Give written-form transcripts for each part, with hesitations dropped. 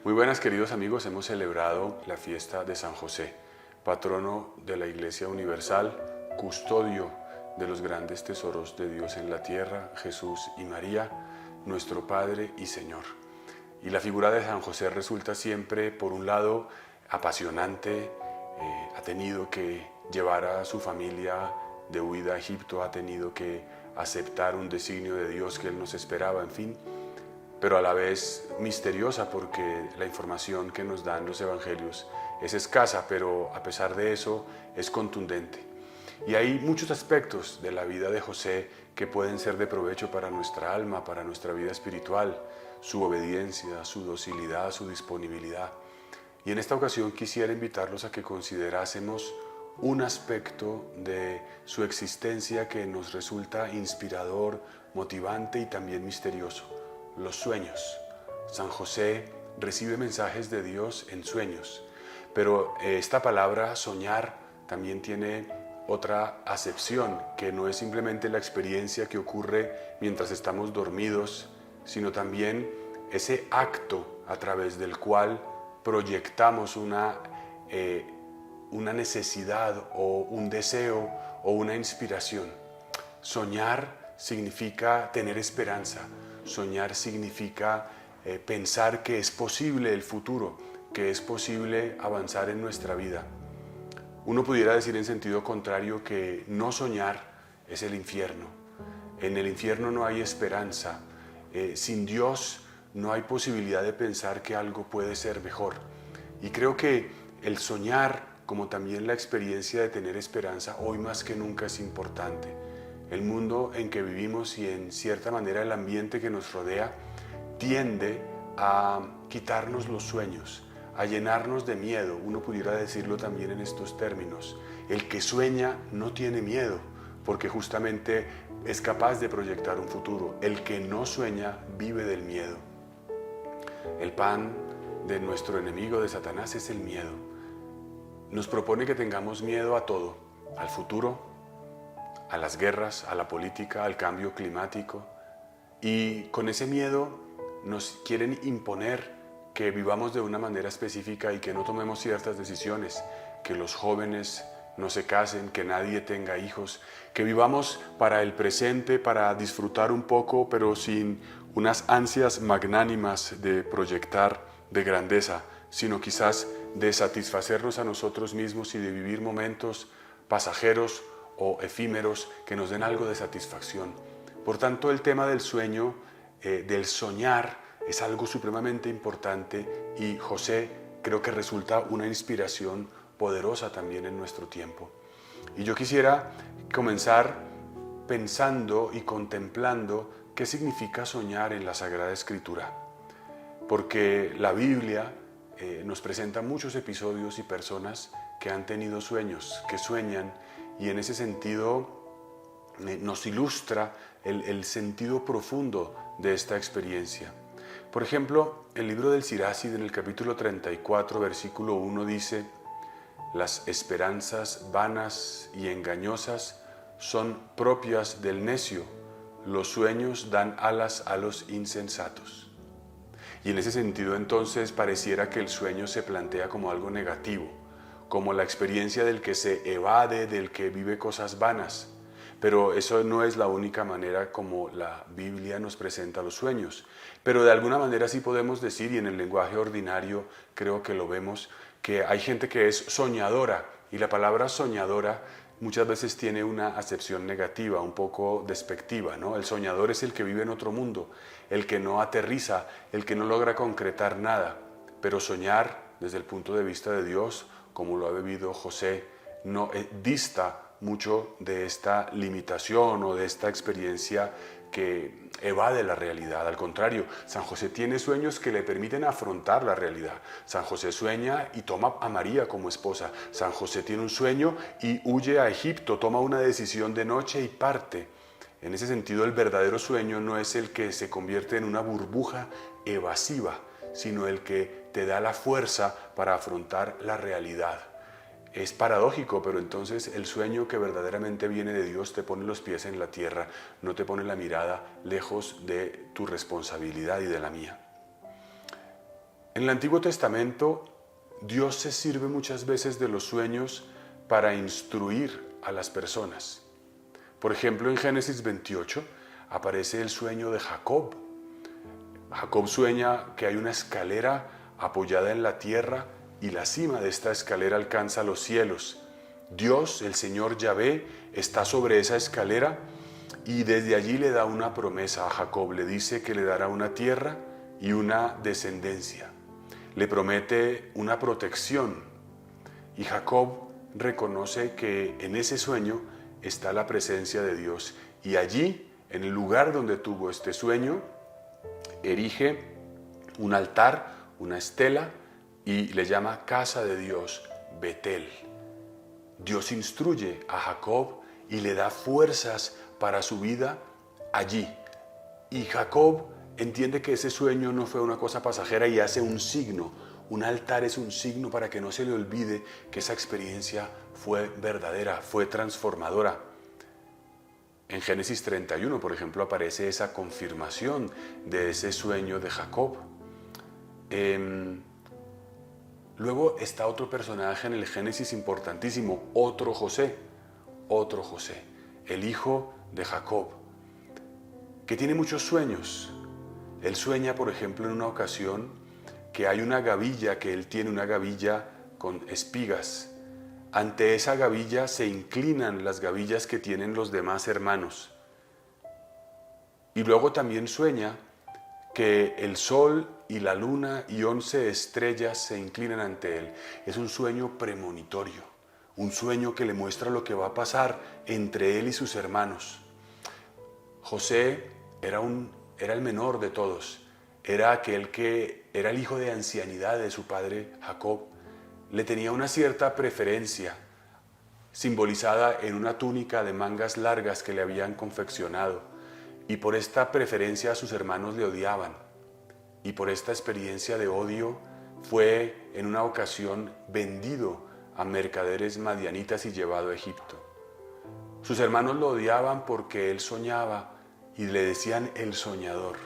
Muy buenas, queridos amigos, hemos celebrado la fiesta de San José, patrono de la Iglesia Universal, custodio de los grandes tesoros de Dios en la tierra, Jesús y María, nuestro Padre y Señor. Y la figura de San José resulta siempre, por un lado, apasionante. Ha tenido que llevar a su familia de huida a Egipto, ha tenido que aceptar un designio de Dios que él nos esperaba, en fin, pero a la vez misteriosa, porque la información que nos dan los evangelios es escasa, pero a pesar de eso es contundente. Y hay muchos aspectos de la vida de José que pueden ser de provecho para nuestra alma, para nuestra vida espiritual, su obediencia, su docilidad, su disponibilidad. Y en esta ocasión quisiera invitarlos a que considerásemos un aspecto de su existencia que nos resulta inspirador, motivante y también misterioso: los sueños. San José recibe mensajes de Dios en sueños, pero esta palabra soñar también tiene otra acepción, que no es simplemente la experiencia que ocurre mientras estamos dormidos, sino también ese acto a través del cual proyectamos una necesidad o un deseo o una inspiración. Soñar significa tener esperanza. Soñar significa pensar que es posible el futuro, que es posible avanzar en nuestra vida. Uno pudiera decir en sentido contrario que no soñar es el infierno. En el infierno no hay esperanza. Sin Dios no hay posibilidad de pensar que algo puede ser mejor. Y creo que el soñar, como también la experiencia de tener esperanza, hoy más que nunca es importante. El mundo en que vivimos y en cierta manera el ambiente que nos rodea tiende a quitarnos los sueños, a llenarnos de miedo. Uno pudiera decirlo también en estos términos: el que sueña no tiene miedo, porque justamente es capaz de proyectar un futuro. El que no sueña vive del miedo. El pan de nuestro enemigo, de Satanás, es el miedo. Nos propone que tengamos miedo a todo: al futuro, a las guerras, a la política, al cambio climático. Y con ese miedo nos quieren imponer que vivamos de una manera específica y que no tomemos ciertas decisiones, que los jóvenes no se casen, que nadie tenga hijos, que vivamos para el presente, para disfrutar un poco, pero sin unas ansias magnánimas de proyectar de grandeza, sino quizás de satisfacernos a nosotros mismos y de vivir momentos pasajeros o efímeros que nos den algo de satisfacción. Por tanto, el tema del sueño, del soñar, es algo supremamente importante, y José creo que resulta una inspiración poderosa también en nuestro tiempo. Y yo quisiera comenzar pensando y contemplando qué significa soñar en la Sagrada Escritura, porque la Biblia nos presenta muchos episodios y personas que han tenido sueños, que sueñan, y en ese sentido nos ilustra el sentido profundo de esta experiencia. Por ejemplo, el libro del Siracide, en el capítulo 34, versículo 1, dice: las esperanzas vanas y engañosas son propias del necio, los sueños dan alas a los insensatos. Y en ese sentido, entonces, pareciera que el sueño se plantea como algo negativo, como la experiencia del que se evade, del que vive cosas vanas. Pero eso no es la única manera como la Biblia nos presenta los sueños. Pero de alguna manera sí podemos decir, y en el lenguaje ordinario creo que lo vemos, que hay gente que es soñadora, y la palabra soñadora muchas veces tiene una acepción negativa, un poco despectiva, ¿no? El soñador es el que vive en otro mundo, el que no aterriza, el que no logra concretar nada. Pero soñar, desde el punto de vista de Dios, como lo ha vivido José, no dista mucho de esta limitación o de esta experiencia que evade la realidad. Al contrario, San José tiene sueños que le permiten afrontar la realidad. San José sueña y toma a María como esposa. San José tiene un sueño y huye a Egipto, toma una decisión de noche y parte. En ese sentido, el verdadero sueño no es el que se convierte en una burbuja evasiva, sino el que te da la fuerza para afrontar la realidad. Es paradójico, pero entonces el sueño que verdaderamente viene de Dios te pone los pies en la tierra, no te pone la mirada lejos de tu responsabilidad y de la mía. En el Antiguo Testamento, Dios se sirve muchas veces de los sueños para instruir a las personas. Por ejemplo, en Génesis 28 aparece el sueño de Jacob. Jacob sueña que hay una escalera apoyada en la tierra y la cima de esta escalera alcanza los cielos. Dios, el Señor Yahvé, está sobre esa escalera y desde allí le da una promesa a Jacob. Le dice que le dará una tierra y una descendencia. Le promete una protección y Jacob reconoce que en ese sueño está la presencia de Dios. Y allí, en el lugar donde tuvo este sueño, erige un altar, una estela, y le llama Casa de Dios, Betel. Dios instruye a Jacob y le da fuerzas para su vida allí. Y Jacob entiende que ese sueño no fue una cosa pasajera y hace un signo. Un altar es un signo para que no se le olvide que esa experiencia fue verdadera, fue transformadora. En Génesis 31, por ejemplo, aparece esa confirmación de ese sueño de Jacob. Luego está otro personaje en el Génesis importantísimo, otro José, el hijo de Jacob, que tiene muchos sueños. Él sueña, por ejemplo, en una ocasión que hay una gavilla, que él tiene una gavilla con espigas. Ante esa gavilla se inclinan las gavillas que tienen los demás hermanos. Y luego también sueña que el sol y la luna y 11 estrellas se inclinan ante él. Es un sueño premonitorio, un sueño que le muestra lo que va a pasar entre él y sus hermanos. José era el menor de todos, era aquel que era el hijo de ancianidad de su padre Jacob. Le tenía una cierta preferencia, simbolizada en una túnica de mangas largas que le habían confeccionado, y por esta preferencia sus hermanos le odiaban, y por esta experiencia de odio fue en una ocasión vendido a mercaderes madianitas y llevado a Egipto. Sus hermanos lo odiaban porque él soñaba y le decían el soñador.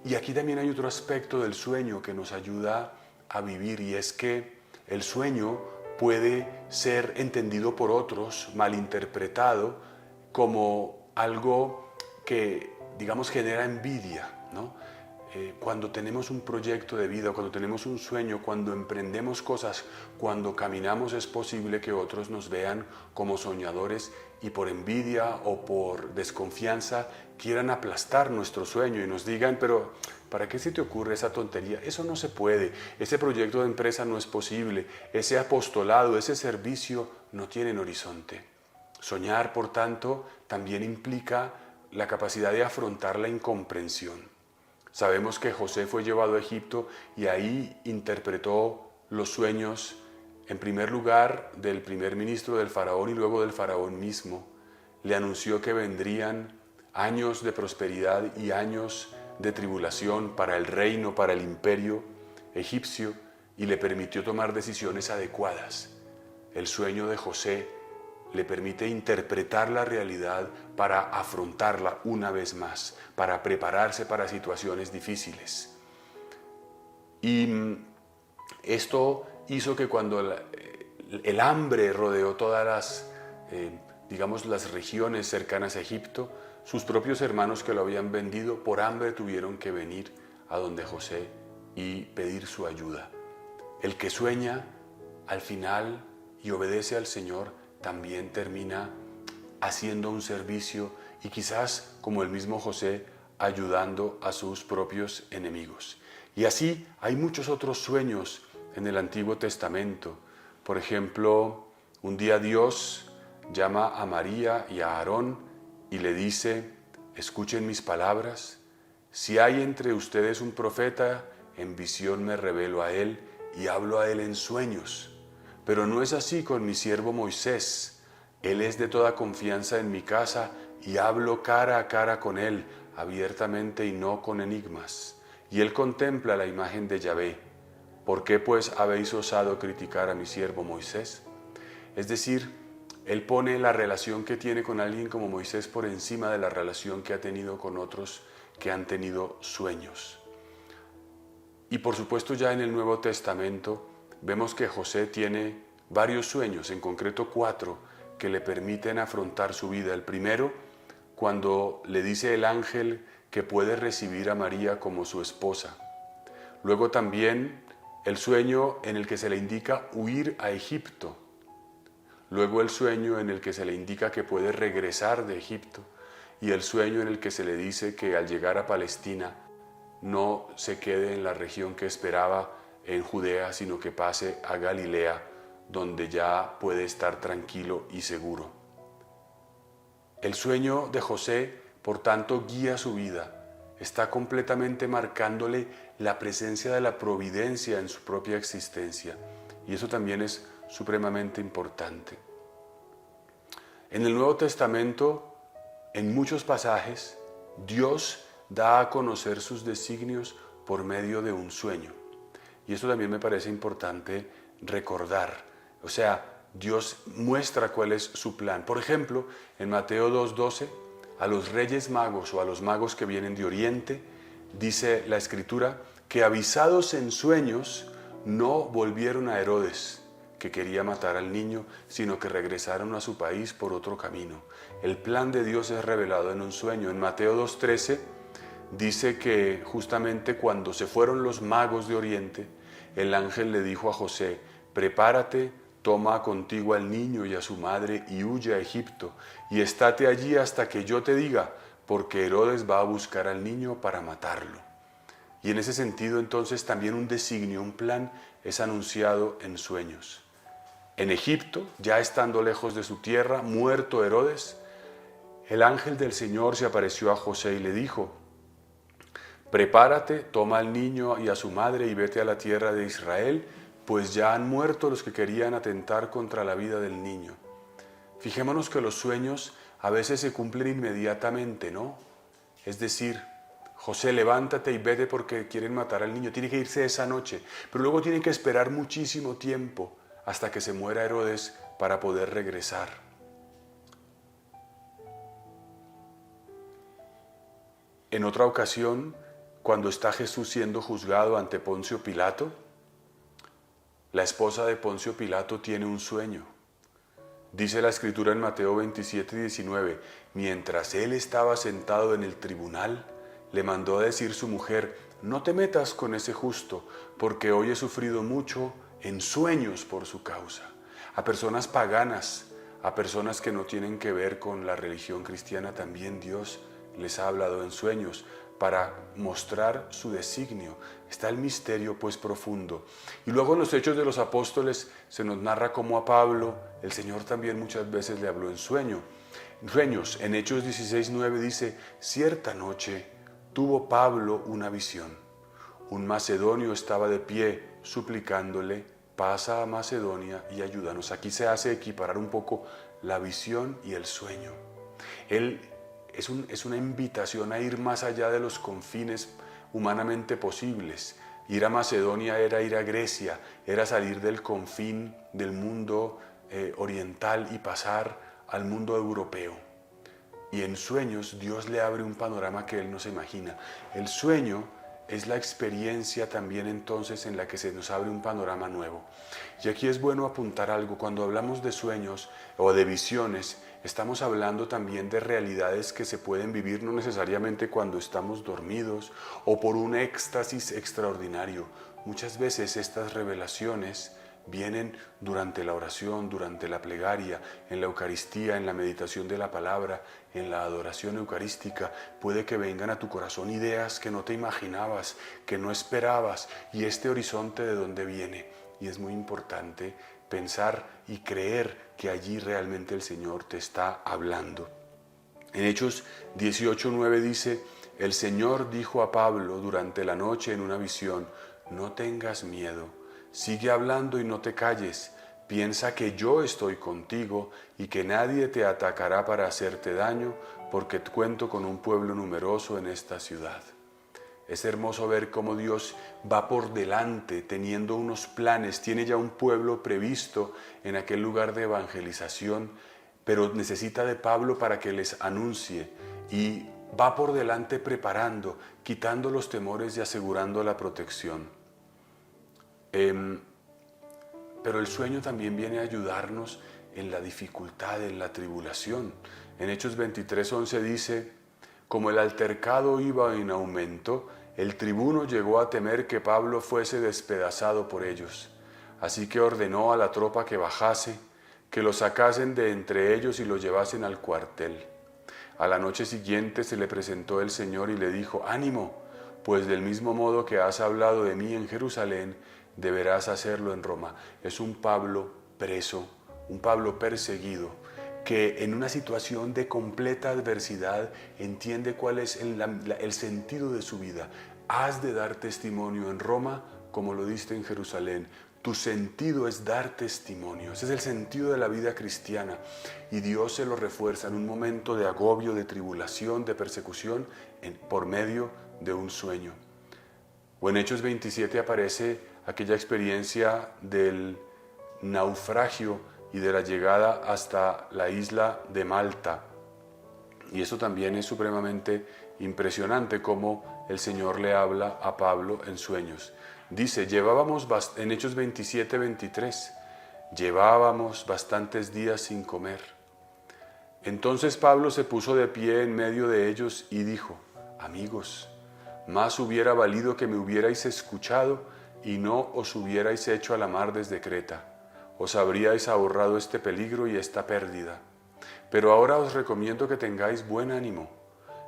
Y aquí también hay otro aspecto del sueño que nos ayuda a vivir, y es que el sueño puede ser entendido por otros, malinterpretado, como algo que, digamos, genera envidia, ¿no? Cuando tenemos un proyecto de vida, cuando tenemos un sueño, cuando emprendemos cosas, cuando caminamos, es posible que otros nos vean como soñadores y por envidia o por desconfianza quieran aplastar nuestro sueño y nos digan, pero ¿para qué se te ocurre esa tontería? Eso no se puede, ese proyecto de empresa no es posible, ese apostolado, ese servicio no tienen horizonte. Soñar, por tanto, también implica la capacidad de afrontar la incomprensión. Sabemos que José fue llevado a Egipto y ahí interpretó los sueños, en primer lugar, del primer ministro del faraón y luego del faraón mismo. Le anunció que vendrían años de prosperidad y años de tribulación para el reino, para el imperio egipcio, y le permitió tomar decisiones adecuadas. El sueño de José le permite interpretar la realidad para afrontarla una vez más, para prepararse para situaciones difíciles. Y esto hizo que cuando el hambre rodeó todas las regiones cercanas a Egipto, sus propios hermanos que lo habían vendido por hambre tuvieron que venir a donde José y pedir su ayuda. El que sueña al final y obedece al Señor también termina haciendo un servicio y quizás, como el mismo José, ayudando a sus propios enemigos. Y así hay muchos otros sueños en el Antiguo Testamento. Por ejemplo, un día Dios llama a María y a Aarón y le dice: escuchen mis palabras, si hay entre ustedes un profeta, en visión me revelo a él y hablo a él en sueños. Pero no es así con mi siervo Moisés. Él es de toda confianza en mi casa y hablo cara a cara con él, abiertamente y no con enigmas. Y él contempla la imagen de Yahvé. ¿Por qué pues habéis osado criticar a mi siervo Moisés? Es decir, él pone la relación que tiene con alguien como Moisés por encima de la relación que ha tenido con otros que han tenido sueños. Y por supuesto ya en el Nuevo Testamento vemos que José tiene varios sueños, en concreto 4, que le permiten afrontar su vida. El primero, cuando le dice el ángel que puede recibir a María como su esposa. Luego también el sueño en el que se le indica huir a Egipto. Luego el sueño en el que se le indica que puede regresar de Egipto. Y el sueño en el que se le dice que al llegar a Palestina no se quede en la región que esperaba en Judea, sino que pase a Galilea, donde ya puede estar tranquilo y seguro. El sueño de José, por tanto, guía su vida. Está completamente marcándole la presencia de la providencia en su propia existencia. Y eso también es supremamente importante. En el Nuevo Testamento, en muchos pasajes, Dios da a conocer sus designios por medio de un sueño. Y eso también me parece importante recordar. O sea, Dios muestra cuál es su plan. Por ejemplo, en Mateo 2:12, a los reyes magos o a los magos que vienen de Oriente, dice la Escritura que avisados en sueños no volvieron a Herodes, que quería matar al niño, sino que regresaron a su país por otro camino. El plan de Dios es revelado en un sueño. En Mateo 2:13 dice que justamente cuando se fueron los magos de Oriente, el ángel le dijo a José: prepárate, toma contigo al niño y a su madre y huye a Egipto, y estate allí hasta que yo te diga, porque Herodes va a buscar al niño para matarlo. Y en ese sentido, entonces, también un designio, un plan, es anunciado en sueños. En Egipto, ya estando lejos de su tierra, muerto Herodes, el ángel del Señor se apareció a José y le dijo: prepárate, toma al niño y a su madre y vete a la tierra de Israel, pues ya han muerto los que querían atentar contra la vida del niño. Fijémonos que los sueños a veces se cumplen inmediatamente, ¿no? Es decir, José, levántate y vete porque quieren matar al niño. Tiene que irse esa noche, pero luego tiene que esperar muchísimo tiempo hasta que se muera Herodes para poder regresar. En otra ocasión, cuando está Jesús siendo juzgado ante Poncio Pilato, la esposa de Poncio Pilato tiene un sueño. Dice la Escritura en Mateo 27:19, mientras él estaba sentado en el tribunal, le mandó a decir su mujer: no te metas con ese justo, porque hoy he sufrido mucho en sueños por su causa. A personas paganas, a personas que no tienen que ver con la religión cristiana, también Dios les ha hablado en sueños para mostrar su designio. Está el misterio pues profundo. Y luego en los Hechos de los Apóstoles se nos narra cómo a Pablo el Señor también muchas veces le habló en sueños. En Hechos 16:9 dice: cierta noche tuvo Pablo una visión. Un macedonio estaba de pie suplicándole: pasa a Macedonia y ayúdanos. Aquí se hace equiparar un poco la visión y el sueño. Es una invitación a ir más allá de los confines humanamente posibles. Ir a Macedonia era ir a Grecia, era salir del confín del mundo oriental y pasar al mundo europeo. Y en sueños Dios le abre un panorama que él no se imagina. El sueño es la experiencia también entonces en la que se nos abre un panorama nuevo. Y aquí es bueno apuntar algo: cuando hablamos de sueños o de visiones, estamos hablando también de realidades que se pueden vivir no necesariamente cuando estamos dormidos o por un éxtasis extraordinario. Muchas veces estas revelaciones vienen durante la oración, durante la plegaria, en la Eucaristía, en la meditación de la palabra, en la adoración eucarística. Puede que vengan a tu corazón ideas que no te imaginabas, que no esperabas, y este horizonte de dónde viene. Y es muy importante pensar y creer que allí realmente el Señor te está hablando. En Hechos 18:9 dice: el Señor dijo a Pablo durante la noche en una visión: no tengas miedo, sigue hablando y no te calles, piensa que yo estoy contigo y que nadie te atacará para hacerte daño, porque cuento con un pueblo numeroso en esta ciudad. Es hermoso ver cómo Dios va por delante, teniendo unos planes, tiene ya un pueblo previsto en aquel lugar de evangelización, pero necesita de Pablo para que les anuncie, y va por delante preparando, quitando los temores y asegurando la protección. Pero el sueño también viene a ayudarnos en la dificultad, en la tribulación. En Hechos 23:11 dice: como el altercado iba en aumento, el tribuno llegó a temer que Pablo fuese despedazado por ellos. Así que ordenó a la tropa que bajase, que lo sacasen de entre ellos y lo llevasen al cuartel. A la noche siguiente se le presentó el Señor y le dijo: ánimo, pues del mismo modo que has hablado de mí en Jerusalén, deberás hacerlo en Roma. Es un Pablo preso, un Pablo perseguido, que en una situación de completa adversidad entiende cuál es el sentido de su vida. Has de dar testimonio en Roma como lo diste en Jerusalén. Tu sentido es dar testimonio. Ese es el sentido de la vida cristiana. Y Dios se lo refuerza en un momento de agobio, de tribulación, de persecución, por medio de un sueño. O en Hechos 27 aparece aquella experiencia del naufragio y de la llegada hasta la isla de Malta. Y eso también es supremamente impresionante, cómo el Señor le habla a Pablo en sueños. Dice, en Hechos 27:23, llevábamos bastantes días sin comer. Entonces Pablo se puso de pie en medio de ellos y dijo: amigos, más hubiera valido que me hubierais escuchado y no os hubierais hecho a la mar desde Creta. Os habríais ahorrado este peligro y esta pérdida. Pero ahora os recomiendo que tengáis buen ánimo.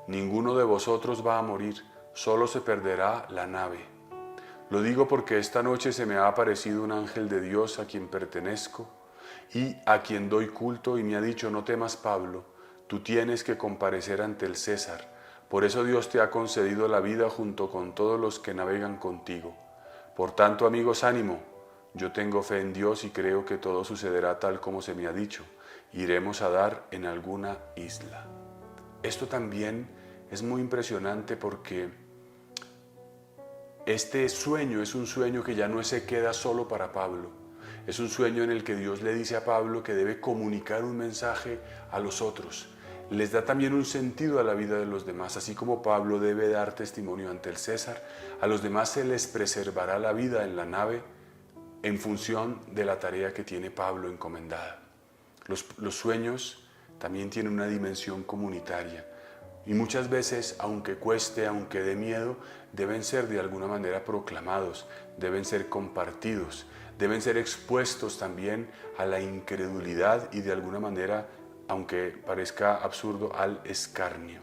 Ninguno de vosotros va a morir, solo se perderá la nave. Lo digo porque esta noche se me ha aparecido un ángel de Dios a quien pertenezco y a quien doy culto, y me ha dicho: no temas, Pablo, tú tienes que comparecer ante el César. Por eso Dios te ha concedido la vida junto con todos los que navegan contigo. Por tanto, amigos, ánimo. Yo tengo fe en Dios y creo que todo sucederá tal como se me ha dicho. Iremos a dar en alguna isla. Esto también es muy impresionante porque este sueño es un sueño que ya no se queda solo para Pablo. Es un sueño en el que Dios le dice a Pablo que debe comunicar un mensaje a los otros. Les da también un sentido a la vida de los demás. Así como Pablo debe dar testimonio ante el César, a los demás se les preservará la vida en la nave en función de la tarea que tiene Pablo encomendada. Los sueños también tienen una dimensión comunitaria y muchas veces, aunque cueste, aunque dé miedo, deben ser de alguna manera proclamados, deben ser compartidos, deben ser expuestos también a la incredulidad y de alguna manera, aunque parezca absurdo, al escarnio.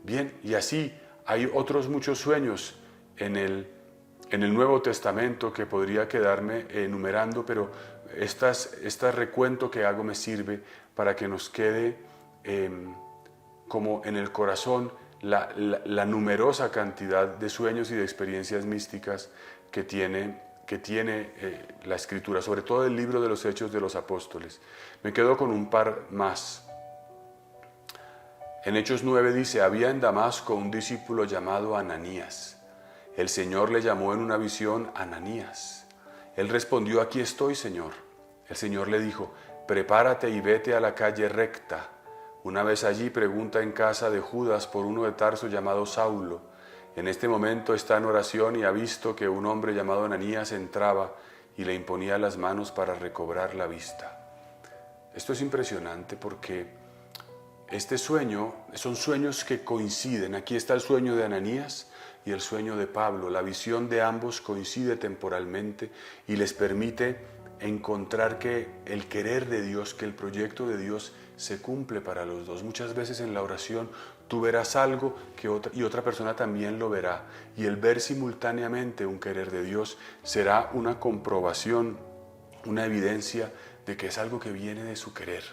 Bien, y así hay otros muchos sueños en el Nuevo Testamento que podría quedarme enumerando, pero este recuento que hago me sirve para que nos quede como en el corazón la numerosa cantidad de sueños y de experiencias místicas que tiene la Escritura, sobre todo el libro de los Hechos de los Apóstoles. Me quedo con un par más. En Hechos 9 dice: había en Damasco un discípulo llamado Ananías. El Señor le llamó en una visión: Ananías. Él respondió: aquí estoy, Señor. El Señor le dijo: prepárate y vete a la calle recta. Una vez allí, pregunta en casa de Judas por uno de Tarso llamado Saulo. En este momento está en oración y ha visto que un hombre llamado Ananías entraba y le imponía las manos para recobrar la vista. Esto es impresionante porque este sueño, son sueños que coinciden. Aquí está el sueño de Ananías y el sueño de Pablo. La visión de ambos coincide temporalmente y les permite encontrar que el querer de Dios, que el proyecto de Dios se cumple para los dos. Muchas veces en la oración tú verás algo y otra persona también lo verá. Y el ver simultáneamente un querer de Dios será una comprobación, una evidencia de que es algo que viene de su querer.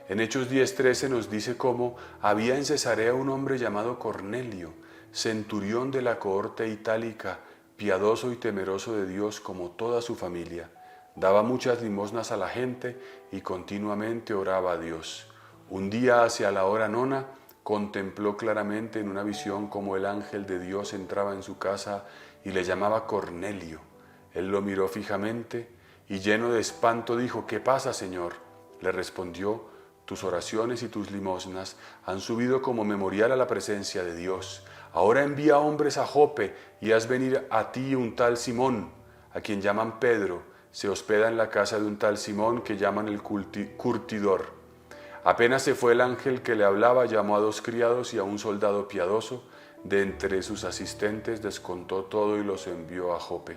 En Hechos 10:13 nos dice cómo había en Cesarea un hombre llamado Cornelio, centurión de la cohorte itálica, piadoso y temeroso de Dios como toda su familia. Daba muchas limosnas a la gente y continuamente oraba a Dios. Un día, hacia la hora 9, contempló claramente en una visión cómo el ángel de Dios entraba en su casa y le llamaba Cornelio. Él lo miró fijamente y lleno de espanto dijo: ¿qué pasa, Señor? Le respondió: tus oraciones y tus limosnas han subido como memorial a la presencia de Dios. Ahora envía hombres a Jope y haz venir a ti un tal Simón, a quien llaman Pedro, se hospeda en la casa de un tal Simón que llaman el curtidor. Apenas se fue el ángel que le hablaba, llamó a 2 criados y a un soldado piadoso. De entre sus asistentes descontó todo y los envió a Jope.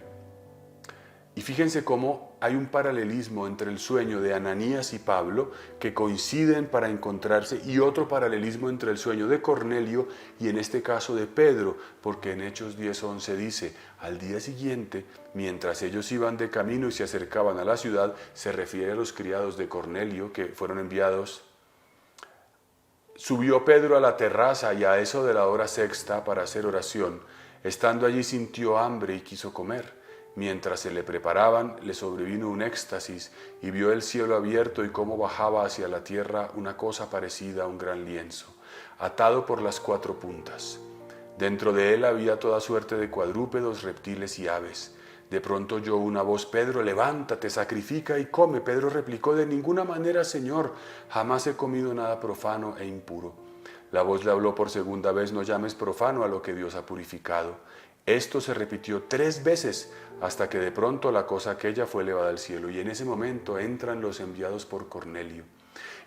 Y fíjense cómo hay un paralelismo entre el sueño de Ananías y Pablo que coinciden para encontrarse, y otro paralelismo entre el sueño de Cornelio y en este caso de Pedro, porque en Hechos 10:11 dice: al día siguiente, mientras ellos iban de camino y se acercaban a la ciudad, se refiere a los criados de Cornelio que fueron enviados. Subió Pedro a la terraza y a eso de la hora sexta para hacer oración. Estando allí sintió hambre y quiso comer. Mientras se le preparaban, le sobrevino un éxtasis y vio el cielo abierto y cómo bajaba hacia la tierra una cosa parecida a un gran lienzo, atado por las 4 puntas. Dentro de él había toda suerte de cuadrúpedos, reptiles y aves. De pronto oyó una voz: Pedro, levántate, sacrifica y come. Pedro replicó: de ninguna manera, Señor, jamás he comido nada profano e impuro. La voz le habló por segunda vez: no llames profano a lo que Dios ha purificado. Esto se repitió 3 veces hasta que de pronto la cosa aquella fue elevada al cielo, y en ese momento entran los enviados por Cornelio.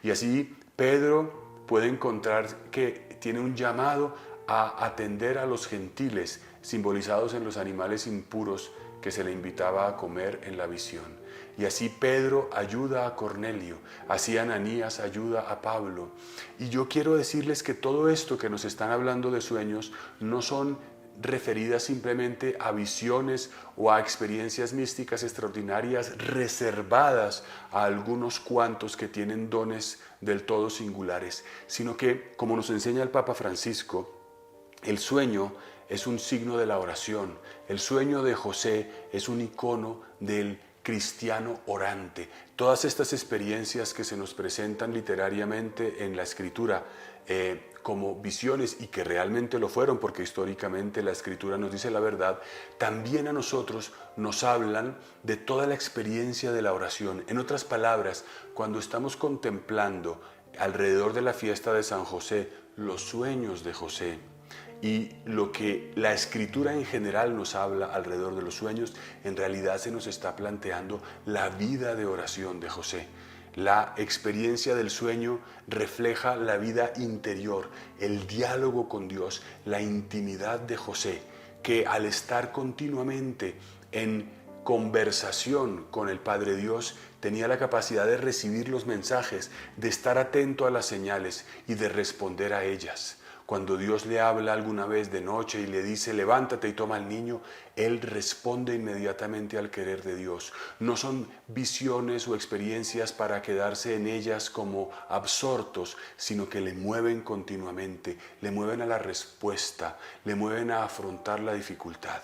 Y así Pedro puede encontrar que tiene un llamado a atender a los gentiles, simbolizados en los animales impuros que se le invitaba a comer en la visión. Y así Pedro ayuda a Cornelio, así Ananías ayuda a Pablo. Y yo quiero decirles que todo esto que nos están hablando de sueños no son referidas simplemente a visiones o a experiencias místicas extraordinarias reservadas a algunos cuantos que tienen dones del todo singulares, sino que, como nos enseña el Papa Francisco, el sueño es un signo de la oración. El sueño de José es un icono del cristiano orante. Todas estas experiencias que se nos presentan literariamente en la Escritura como visiones, y que realmente lo fueron porque históricamente la Escritura nos dice la verdad, también a nosotros nos hablan de toda la experiencia de la oración. En otras palabras, cuando estamos contemplando alrededor de la fiesta de San José los sueños de José, y lo que la Escritura en general nos habla alrededor de los sueños, en realidad se nos está planteando la vida de oración de José. La experiencia del sueño refleja la vida interior, el diálogo con Dios, la intimidad de José, que al estar continuamente en conversación con el Padre Dios, tenía la capacidad de recibir los mensajes, de estar atento a las señales y de responder a ellas. Cuando Dios le habla alguna vez de noche y le dice: levántate y toma al niño, él responde inmediatamente al querer de Dios. No son visiones o experiencias para quedarse en ellas como absortos, sino que le mueven continuamente, le mueven a la respuesta, le mueven a afrontar la dificultad.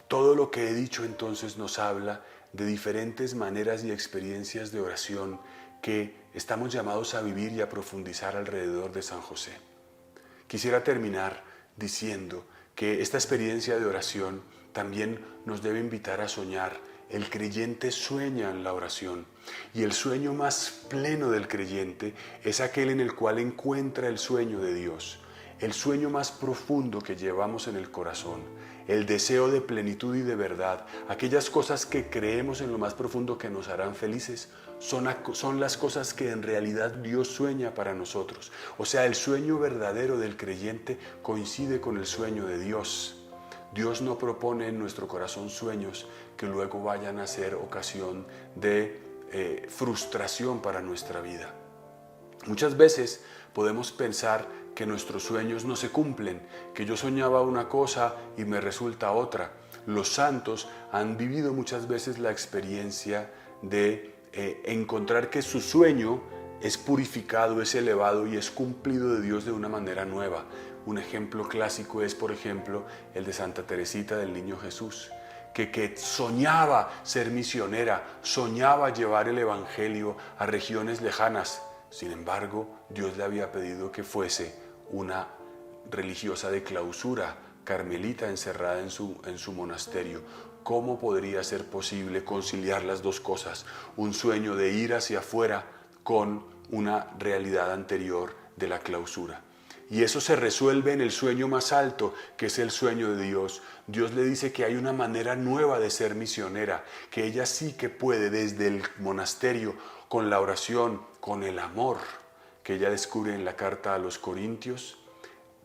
Todo lo que he dicho entonces nos habla de diferentes maneras y experiencias de oración que estamos llamados a vivir y a profundizar alrededor de San José. Quisiera terminar diciendo que esta experiencia de oración también nos debe invitar a soñar. El creyente sueña en la oración, y el sueño más pleno del creyente es aquel en el cual encuentra el sueño de Dios, el sueño más profundo que llevamos en el corazón, el deseo de plenitud y de verdad, aquellas cosas que creemos en lo más profundo que nos harán felices, son las cosas que en realidad Dios sueña para nosotros. O sea, el sueño verdadero del creyente coincide con el sueño de Dios. Dios no propone en nuestro corazón sueños que luego vayan a ser ocasión de frustración para nuestra vida. Muchas veces podemos pensar que nuestros sueños no se cumplen, que yo soñaba una cosa y me resulta otra. Los santos han vivido muchas veces la experiencia de encontrar que su sueño es purificado, es elevado y es cumplido de Dios de una manera nueva. Un ejemplo clásico es, por ejemplo, el de Santa Teresita del Niño Jesús, que soñaba ser misionera, soñaba llevar el Evangelio a regiones lejanas. Sin embargo, Dios le había pedido que fuese una religiosa de clausura, carmelita encerrada en su monasterio. ¿Cómo podría ser posible conciliar las dos cosas? Un sueño de ir hacia afuera con una realidad anterior de la clausura. Y eso se resuelve en el sueño más alto, que es el sueño de Dios. Dios le dice que hay una manera nueva de ser misionera, que ella sí que puede desde el monasterio, con la oración, con el amor, que ella descubre en la carta a los Corintios,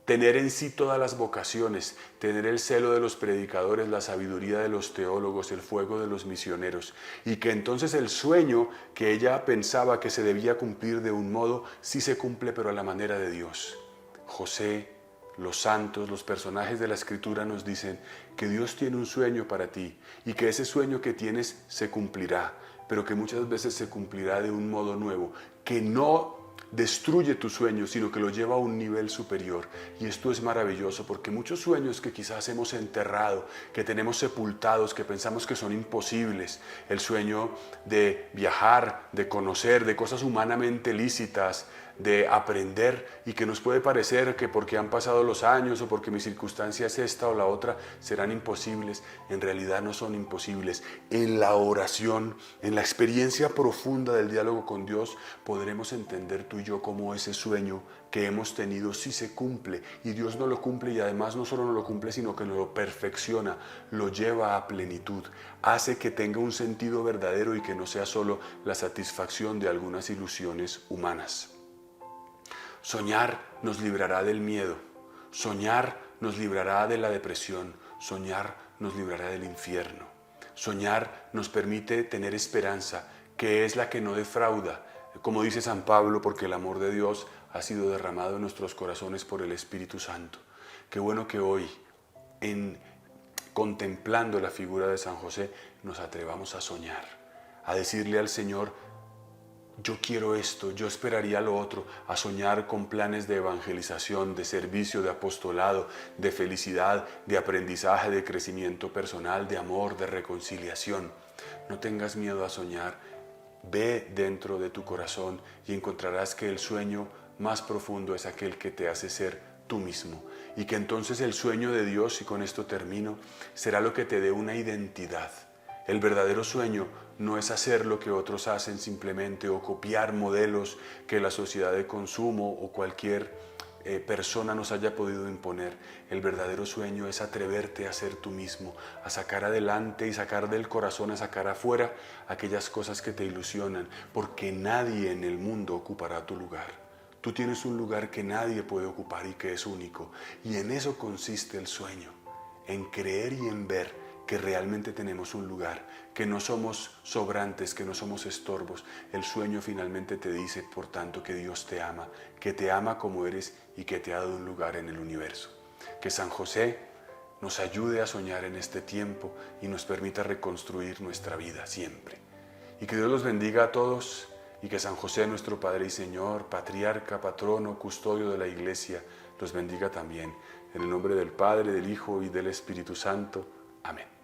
tener en sí todas las vocaciones, tener el celo de los predicadores, la sabiduría de los teólogos, el fuego de los misioneros, y que entonces el sueño que ella pensaba que se debía cumplir de un modo, sí se cumple pero a la manera de Dios. José, los santos, los personajes de la Escritura nos dicen que Dios tiene un sueño para ti y que ese sueño que tienes se cumplirá, pero que muchas veces se cumplirá de un modo nuevo, que no destruye tu sueño, sino que lo lleva a un nivel superior. Y esto es maravilloso porque muchos sueños que quizás hemos enterrado, que tenemos sepultados, que pensamos que son imposibles, el sueño de viajar, de conocer, de cosas humanamente lícitas, de aprender, y que nos puede parecer que porque han pasado los años o porque mi circunstancia es esta o la otra serán imposibles, en realidad no son imposibles. En la oración, en la experiencia profunda del diálogo con Dios, podremos entender tú y yo cómo ese sueño que hemos tenido sí se cumple, y Dios no lo cumple, y además no solo no lo cumple, sino que lo perfecciona, lo lleva a plenitud, hace que tenga un sentido verdadero y que no sea solo la satisfacción de algunas ilusiones humanas. Soñar nos librará del miedo, soñar nos librará de la depresión, soñar nos librará del infierno. Soñar nos permite tener esperanza, que es la que no defrauda, como dice San Pablo, porque el amor de Dios ha sido derramado en nuestros corazones por el Espíritu Santo. Qué bueno que hoy, contemplando la figura de San José, nos atrevamos a soñar, a decirle al Señor: yo quiero esto, yo esperaría lo otro, a soñar con planes de evangelización, de servicio, de apostolado, de felicidad, de aprendizaje, de crecimiento personal, de amor, de reconciliación. No tengas miedo a soñar, ve dentro de tu corazón y encontrarás que el sueño más profundo es aquel que te hace ser tú mismo, y que entonces el sueño de Dios, y con esto termino, será lo que te dé una identidad. El verdadero sueño no es hacer lo que otros hacen simplemente, o copiar modelos que la sociedad de consumo o cualquier persona nos haya podido imponer. El verdadero sueño es atreverte a ser tú mismo, a sacar adelante y sacar del corazón, a sacar afuera aquellas cosas que te ilusionan, porque nadie en el mundo ocupará tu lugar. Tú tienes un lugar que nadie puede ocupar y que es único, y en eso consiste el sueño, en creer y en ver que realmente tenemos un lugar, que no somos sobrantes, que no somos estorbos. El sueño finalmente te dice, por tanto, que Dios te ama, que te ama como eres y que te ha dado un lugar en el universo. Que San José nos ayude a soñar en este tiempo y nos permita reconstruir nuestra vida siempre. Y que Dios los bendiga a todos, y que San José, nuestro Padre y Señor, patriarca, patrono, custodio de la Iglesia, los bendiga también. En el nombre del Padre, del Hijo y del Espíritu Santo. Amén.